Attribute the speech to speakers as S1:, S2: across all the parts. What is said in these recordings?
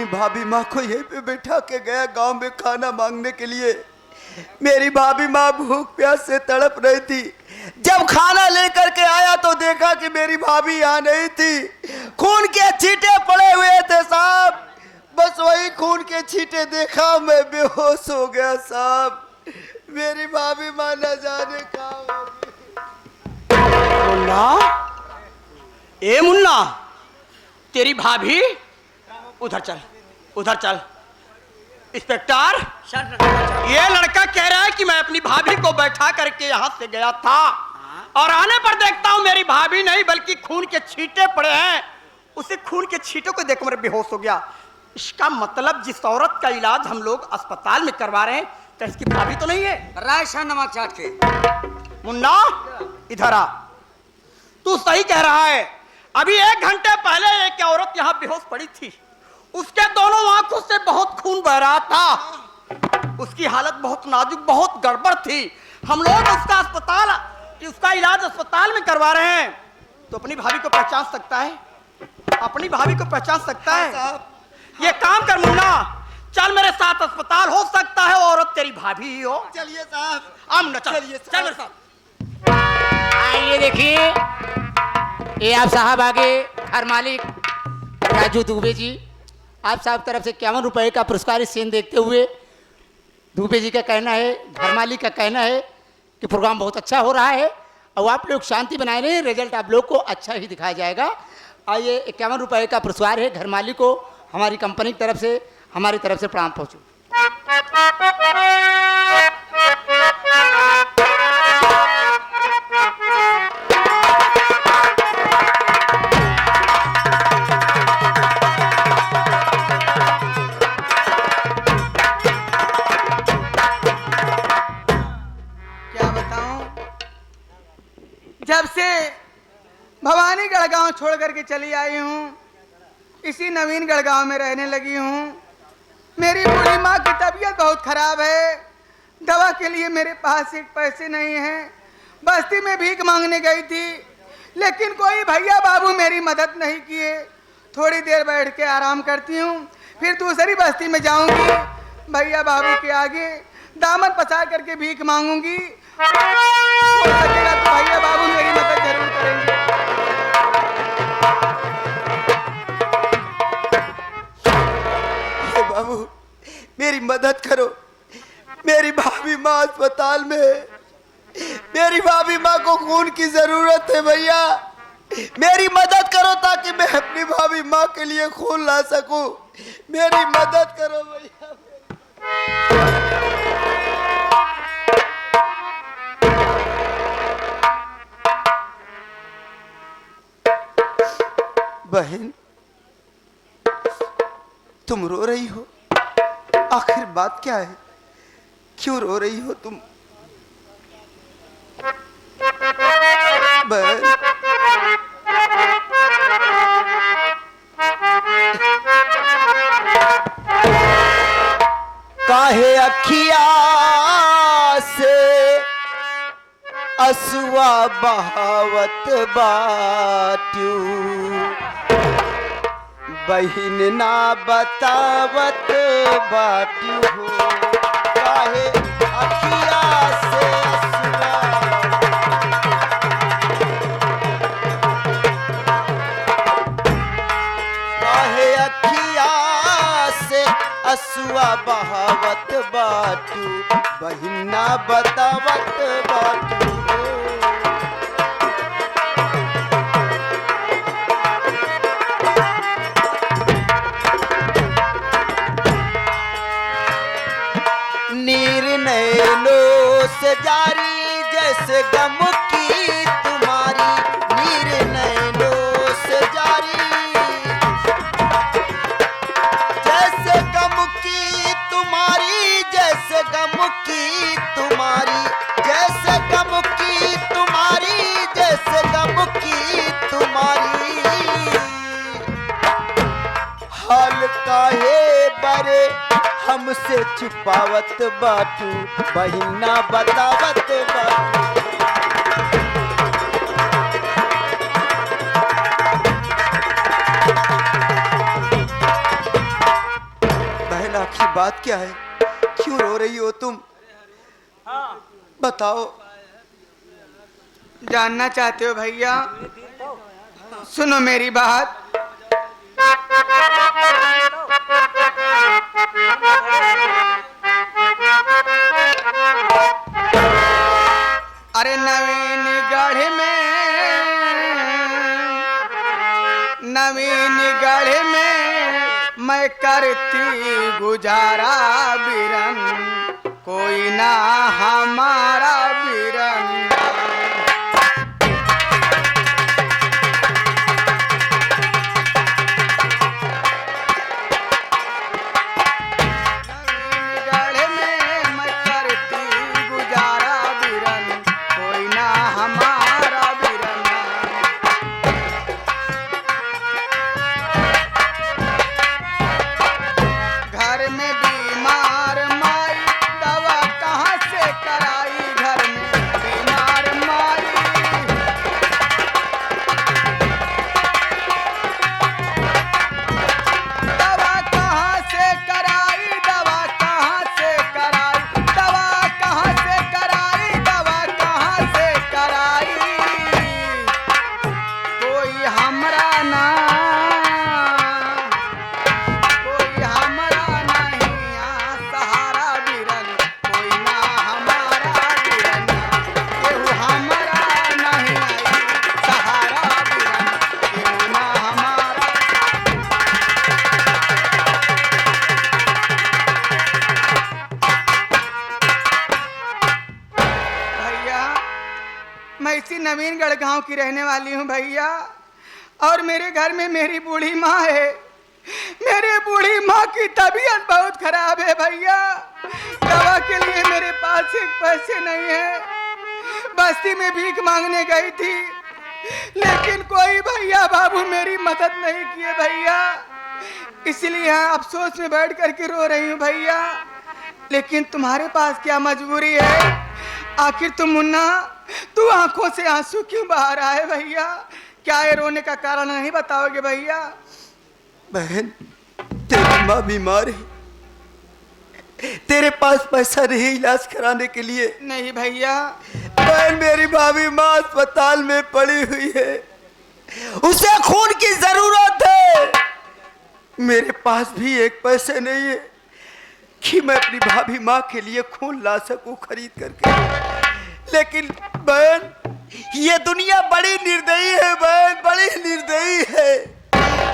S1: अपनी भाभी माँ को यहीं पे बैठा के गया गांव में खाना मांगने के लिए। मेरी भाभी माँ भूख प्यास से तड़प रही थी। जब खाना लेकर के आया तो देखा कि मेरी भाभी यहाँ नहीं थी। खून के छींटे पड़े हुए थे साहब। बस वही खून के छींटे देखा, मैं बेहोश हो गया साहब। मेरी भाभी माँ न जाने कहाँ होगी।
S2: मुन्ना, ए मुन्ना, तेरी भाभी उधर चल, उधर चल। इंस्पेक्टर, ये लड़का कह रहा है कि मैं अपनी भाभी को बैठा करके यहाँ से गया था और आने पर देखता हूँ मेरी भाभी नहीं बल्कि खून के छींटे पड़े हैं। उसे खून के छींटों को देख मैं बेहोश हो गया। इसका मतलब जिस औरत का इलाज हम लोग अस्पताल में करवा रहे हैं तो इसकी भाभी तो नहीं है।
S3: रायसा नमक चाट के।
S2: मुन्ना, इधर आ। तू सही कह रहा है। अभी 1 घंटे पहले एक औरत यहाँ बेहोश पड़ी थी। उसके दोनों आंखों से बहुत खून बह रहा था। उसकी हालत बहुत नाजुक, बहुत गड़बड़ थी। हम लोग उसका इलाज अस्पताल में करवा रहे हैं। तो अपनी भाभी को पहचान सकता है, अपनी भाभी को पहचान सकता है। ये काम कर मुन्ना, चल मेरे साथ अस्पताल। हो सकता है औरत तेरी भाभी ही हो।
S1: चलिए साहब,
S2: आम न चल, चल मेरे साथ।
S3: आइए देखिए, ये आप साहब आगे घर मालिक राजू दुबे जी, आप साहब तरफ से 51 रुपए का पुरस्कार। इस सीन देखते हुए दुबे जी का कहना है, घर मालिक का कहना है कि प्रोग्राम बहुत अच्छा हो रहा है और आप लोग शांति बनाए रहे, रिजल्ट आप लोग को अच्छा ही दिखाया जाएगा। आइए, 51 रुपए का पुरस्कार है घर मालिक को हमारी कंपनी की तरफ से, हमारी तरफ से प्रणाम पहुंचो।
S4: क्या बताऊं, जब से भवानीगढ़ गांव छोड़ करके चली आई हूं, इसी नवीनगढ़ गांव में रहने लगी हूं। मेरी बूढ़ी माँ की तबीयत बहुत खराब है। दवा के लिए मेरे पास एक पैसे नहीं हैं। बस्ती में भीख मांगने गई थी, लेकिन कोई भैया बाबू मेरी मदद नहीं किए। थोड़ी देर बैठ के आराम करती हूँ, फिर दूसरी बस्ती में जाऊंगी। भैया बाबू के आगे दामन पसार करके भीख मांगूंगी। हो सकेगा तो भैया बाबू मेरी मदद जरूर करेंगे।
S1: बाबू, मेरी मदद करो। मेरी भाभी माँ अस्पताल में है। मेरी भाभी माँ को खून की जरूरत है भैया। मेरी मदद करो ताकि मैं अपनी भाभी माँ के लिए खून ला सकूं। मेरी मदद करो भैया। बहन, तुम रो रही हो, आखिर बात क्या है? क्यों रो रही हो तुम? बहन, काहे अखिया से असुआ बहावत बाटू, बहिन ना बतावत बाटू हो। काहे अखिया से असुआ, काहे अखिया से असुआ बहावत बाटू, बहिन ना बतावत बाटू हो। नीर नैनों से जारी जैसे गम की तुम्हारी, नीर नैनों से जारी जैसे गम की तुम्हारी, जैसे गम की तुम्हारी, जैसे गम की तुम्हारी, जैसे गम की तुम्हारी। हाल काहे बरे हमसे छुपावत बाटू, बहिन ना बतावत बाटू। आखिर बात क्या है? क्यों रो रही हो तुम? बताओ।
S4: जानना चाहते हो भैया? सुनो मेरी बात। अरे नवीनगढ़ में मैं करती गुजारा बिरन, कोई ना हमारा बिरन। नवीनगढ़ में मैं करती गुजारा बिरन, कोई ना हमारा बिरन। घर में बीमार माई दवा कहाँ से कराई, घर में बीमार माई। दवा कहाँ से कराई, दवा कहाँ से कराई, दवा कहाँ से कराई, दवा कहाँ से कराई। कोई हमरा ना, कोई हमरा नहीं आ सहारा बिरन, कोई ना हमारा बिरन। केहू हमरा नहीं आई सहारा बिरन, केहू ना हमारा। भैया मैं इसी नवीनगढ़ गांव की रहने वाली हूँ भैया, और मेरे घर में मेरी बूढ़ी माँ है। मेरे बूढ़ी माँ की तबीयत बहुत खराब है भैया। दवा के लिए मेरे पास एक पैसे नहीं है। बस्ती में भीख मांगने गई थी, लेकिन कोई भैया बाबू मेरी मदद नहीं किए भैया। इसलिए यहाँ अफसोस में बैठ करके रो रही हूँ भैया। लेकिन तुम्हारे पास क्या मजबूरी है? आखिर तुम मुन्ना, तू आंखों से आंसू क्यों बहा रहा है भैया? क्या ये रोने का कारण नहीं बताओगे भैया?
S1: बहन, तेरी माँ बीमार है, तेरे पास पैसा नहीं इलाज कराने के लिए।
S4: नहीं भैया।
S1: बहन, मेरी भाभी माँ अस्पताल में पड़ी हुई है, उसे खून की जरूरत है। मेरे पास भी एक पैसे नहीं है कि मैं अपनी भाभी माँ के लिए खून ला सकूं खरीद करके। लेकिन बहन, ये दुनिया बड़ी निर्दयी है बहन, बड़ी निर्दयी है।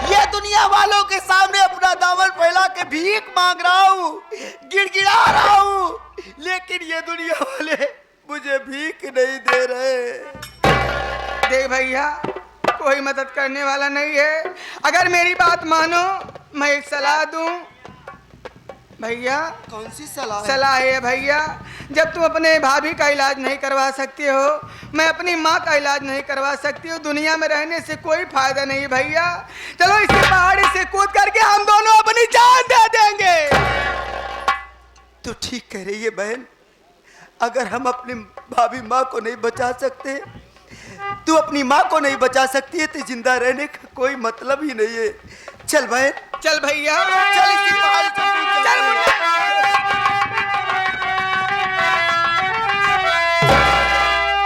S1: ये दुनिया वालों के सामने अपना दामन फैला के भीख मांग रहा हूँ, गिड़गिड़ा रहा हूँ, लेकिन ये दुनिया वाले मुझे भीख नहीं दे रहे।
S4: देख भैया, कोई मदद करने वाला नहीं है। अगर मेरी बात मानो, मैं एक सलाह दूं भैया।
S1: कौन सी सलाह है?
S4: सलाह है भैया, जब तुम अपने भाभी का इलाज नहीं करवा सकते हो, मैं अपनी माँ का इलाज नहीं करवा सकती हूँ, दुनिया में रहने से कोई फायदा नहीं भैया। चलो इस पहाड़ी से कूद करके हम दोनों अपनी जान दे देंगे।
S1: तो ठीक कह रही है बहन, अगर हम अपनी भाभी माँ को नहीं बचा सकते, तू अपनी माँ को नहीं बचा सकती है, तो जिंदा रहने का कोई मतलब ही नहीं है। चल बहन,
S4: चल भैया,
S1: चल इसी पहाड़ी से कूद
S4: चल
S1: चल।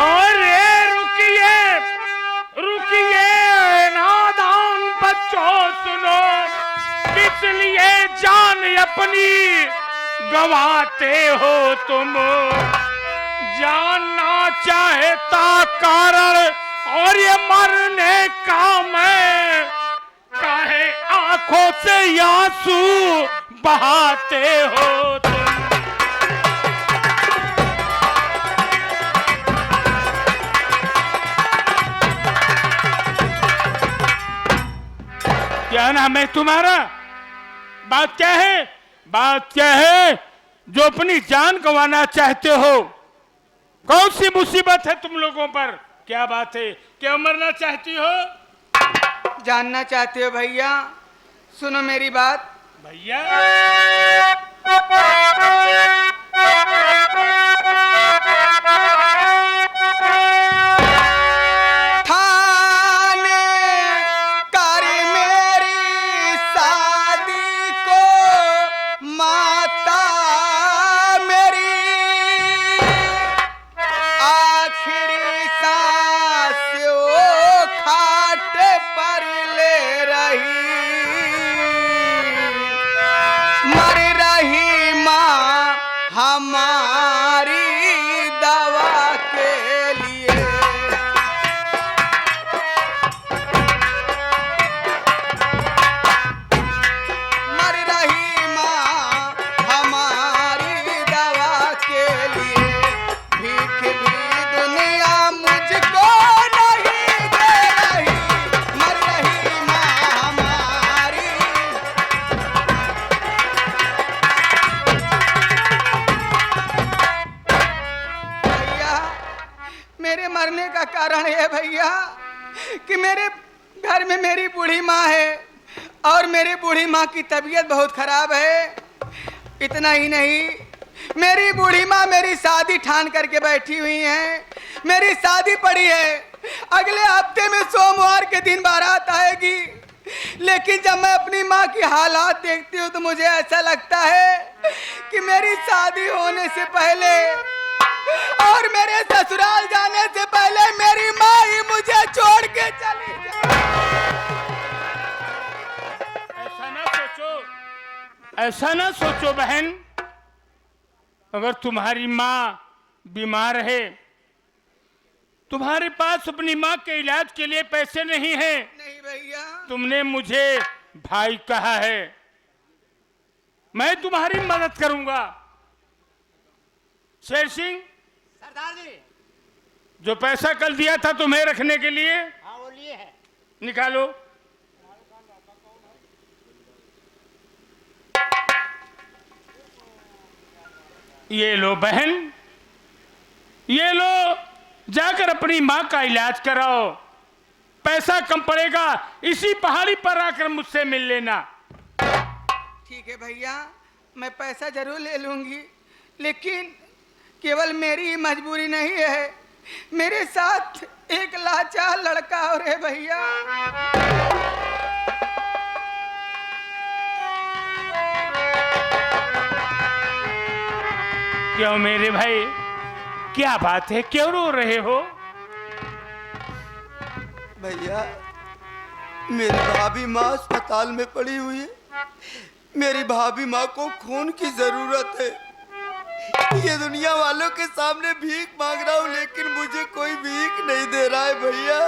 S5: अरे रुकिए रुकिए नादान बच्चों, सुनो, किस लिए जान अपनी गवाते हो तुम? जानना चाहता कारण और ये मरने का मैं, काहे आंखों से आंसू बहाते हो तुम? क्या नाम है तुम्हारा? बात क्या है? बात क्या है जो अपनी जान गंवाना चाहते हो? कौन सी मुसीबत है तुम लोगों पर? क्या बात है? क्यों मरना चाहती हो?
S4: जानना चाहते हो भैया? सुनो मेरी बात
S5: भैया।
S4: थाने कर मेरी शादी को माँ भैया कि मेरे घर में मेरी बूढ़ी माँ है और मेरी बूढ़ी माँ की तबीयत बहुत खराब है। इतना ही नहीं, मेरी बूढ़ी माँ मेरी शादी ठान करके बैठी हुई है। मेरी शादी पड़ी है, अगले हफ्ते में सोमवार के दिन बारात आएगी। लेकिन जब मैं अपनी माँ की हालात देखती हूँ तो मुझे ऐसा लगता है कि मेरी शादी होने से पहले और मेरे ससुराल जाने से पहले मेरी माँ ही मुझे छोड़ के चली जाए।
S5: ऐसा ना सोचो बहन। अगर तुम्हारी माँ बीमार है, तुम्हारे पास अपनी माँ के इलाज के लिए पैसे नहीं है,
S4: नहीं भैया,
S5: तुमने मुझे भाई कहा है, मैं तुम्हारी मदद करूंगा। शेर सिंह,
S3: सरदार जी।
S5: जो पैसा कल दिया था तुम्हें रखने के लिए,
S3: हाँ वो लिए है।
S5: निकालो। ये लो बहन, ये लो, जाकर अपनी माँ का इलाज कराओ। पैसा कम पड़ेगा, इसी पहाड़ी पर आकर मुझसे मिल लेना।
S4: ठीक है भैया, मैं पैसा जरूर ले लूंगी, लेकिन केवल मेरी ही मजबूरी नहीं है, मेरे साथ एक लाचार लड़का और है भैया।
S5: क्यों मेरे भाई, क्या बात है, क्यों रो रहे हो?
S1: भैया, मेरी भाभी माँ अस्पताल में पड़ी हुई है। मेरी भाभी माँ को खून की जरूरत है। ये दुनिया वालों के सामने भीख मांग रहा हूँ, लेकिन मुझे कोई भीख नहीं दे रहा है भैया।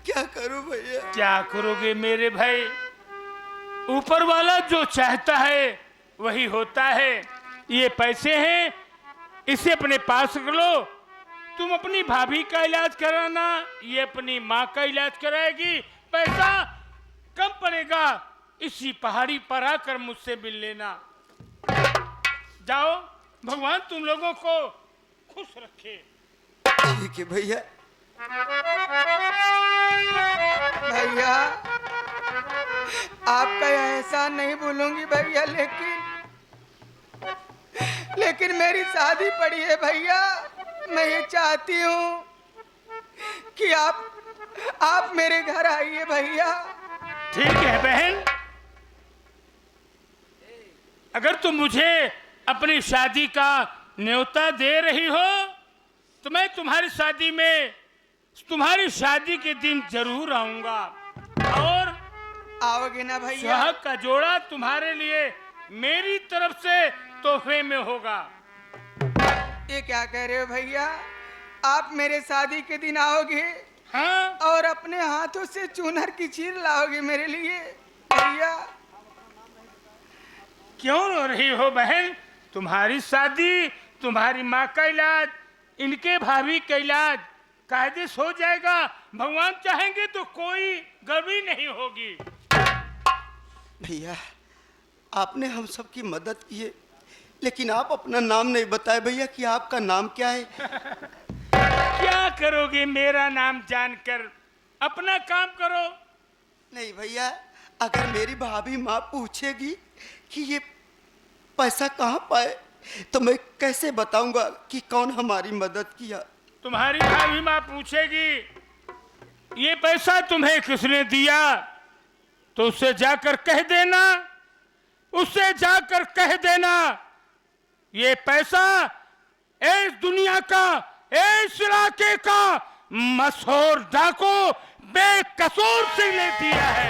S1: क्या करूं भैया?
S5: क्या करोगे मेरे भाई, ऊपर वाला जो चाहता है वही होता है। ये पैसे हैं, इसे अपने पास रख लो। तुम अपनी भाभी का इलाज कराना, ये अपनी माँ का इलाज कराएगी। पैसा कम पड़ेगा, इसी पहाड़ी पर आकर मुझसे मिल लेना। जाओ, भगवान तुम लोगों को खुश रखे।
S1: ठीक है भैया।
S4: भैया, आपका यह एहसान नहीं भूलूंगी भैया, लेकिन मेरी शादी पड़ी है भैया। मैं ये चाहती हूँ कि आप मेरे घर आइए भैया।
S5: ठीक है बहन, अगर तुम मुझे अपनी शादी का न्योता दे रही हो तो मैं तुम्हारी शादी में, तुम्हारी शादी के दिन जरूर आऊंगा। और
S4: आओगे ना भैया?
S5: सुहाग का जोड़ा तुम्हारे लिए मेरी तरफ से तोहफे में होगा।
S4: ये क्या कह रहे हो भैया? आप मेरे शादी के दिन आओगे?
S5: हाँ,
S4: और अपने हाथों से चूनर की चीर लाओगे मेरे लिए भैया?
S5: क्यों रो रही हो बहन? तुम्हारी शादी, तुम्हारी माँ का इलाज, इनके भाभी का इलाज कायदे से हो जाएगा। भगवान चाहेंगे तो कोई गड़बड़ी नहीं होगी।
S1: भैया, आपने हम सब की मदद की है, लेकिन आप अपना नाम नहीं बताए भैया कि आपका नाम क्या है?
S5: क्या करोगे मेरा नाम जानकर? अपना काम करो।
S1: नहीं भैया, अगर मेरी भाभी माँ पूछेगी कि ये पैसा कहाँ पाए तो मैं कैसे बताऊंगा कि कौन हमारी मदद किया?
S5: तुम्हारी भाभी माँ पूछेगी ये पैसा तुम्हें किसने दिया, तो उससे जाकर कह देना, उससे जाकर कह देना ये पैसा इस दुनिया का, इस इलाके का मशहूर डाकू बेकसूर से ले दिया है।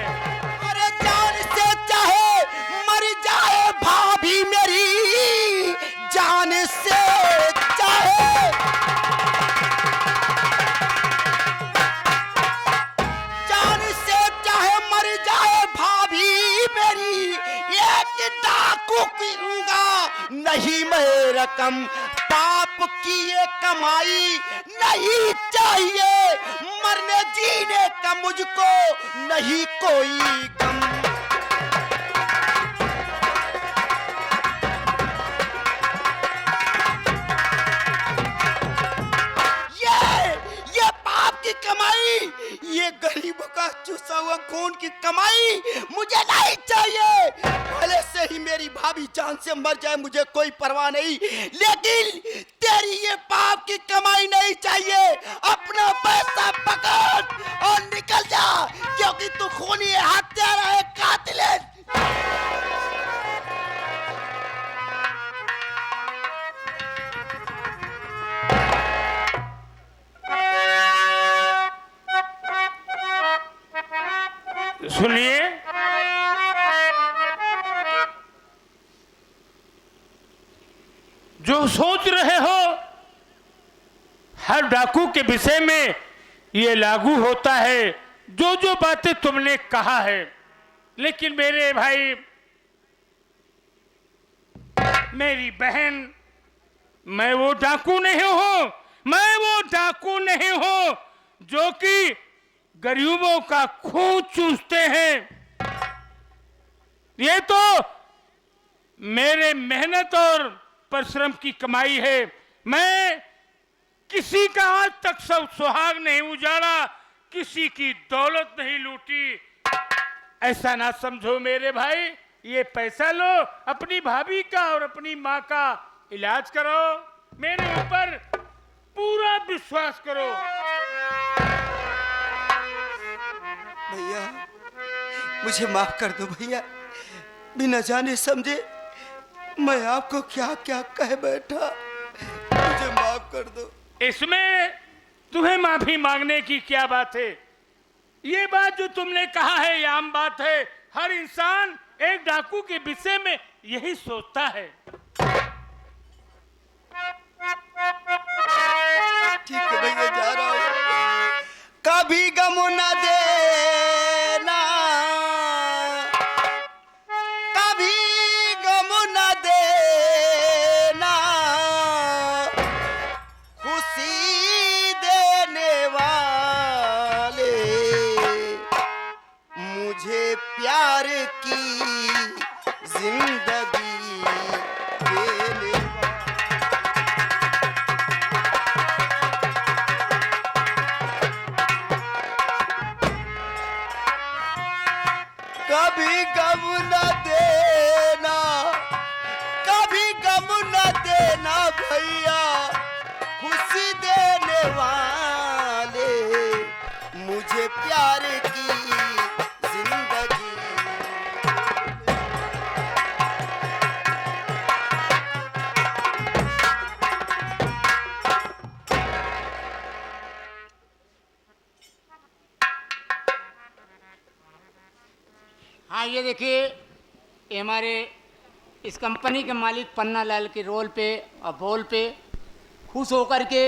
S1: अरे जान से चाहे मर जाए भाभी मेरी, जान से चाहे, जान से चाहे मर जाए भाभी मेरी, एक डाकू करूंगा नहीं मैं रकम। पाप की ये कमाई नहीं चाहिए, मरने जीने का मुझको नहीं कोई गम। ये की कमाई मुझे नहीं चाहिए। पहले से ही मेरी भाभी जान से मर जाए मुझे कोई परवाह नहीं, लेकिन तेरी ये पाप की कमाई नहीं चाहिए। अपना पैसा पकड़ और निकल जा, क्योंकि तू खूनी है, हत्यारा है, कातिल है।
S5: सुनिए, जो सोच रहे हो हर डाकू के विषय में ये लागू होता है, जो जो बातें तुमने कहा है, लेकिन मेरे भाई, मेरी बहन, मैं वो डाकू नहीं हूं, मैं वो डाकू नहीं हूं जो कि गरीबों का खून चूसते हैं। ये तो मेरे मेहनत और परिश्रम की कमाई है। मैं किसी का आज तक सब सुहाग नहीं उजाड़ा, किसी की दौलत नहीं लूटी। ऐसा ना समझो मेरे भाई, ये पैसा लो, अपनी भाभी का और अपनी माँ का इलाज करो, मेरे ऊपर पूरा विश्वास करो।
S1: भैया मुझे माफ कर दो भैया, बिना जाने समझे मैं आपको क्या क्या कह बैठा, मुझे माफ कर दो।
S5: इसमें तुम्हें माफी मांगने की क्या बात है? ये बात जो तुमने कहा है ये आम बात है, हर इंसान एक डाकू के विषय में यही सोचता है।
S1: ठीक है भैया, जा रहा हूं। कभी गम न देना, कभी गम न देना, खुशी देने वाले, मुझे प्यार की जिंदगी देने वाले। कभी गम न देना, कभी गम न देना भैया, खुशी देने वाले, मुझे प्यार की जिंदगी।
S3: हाँ ये देखिए, ये हमारे इस कंपनी के मालिक पन्ना लाल के रोल पे और बोल पे खुश होकर के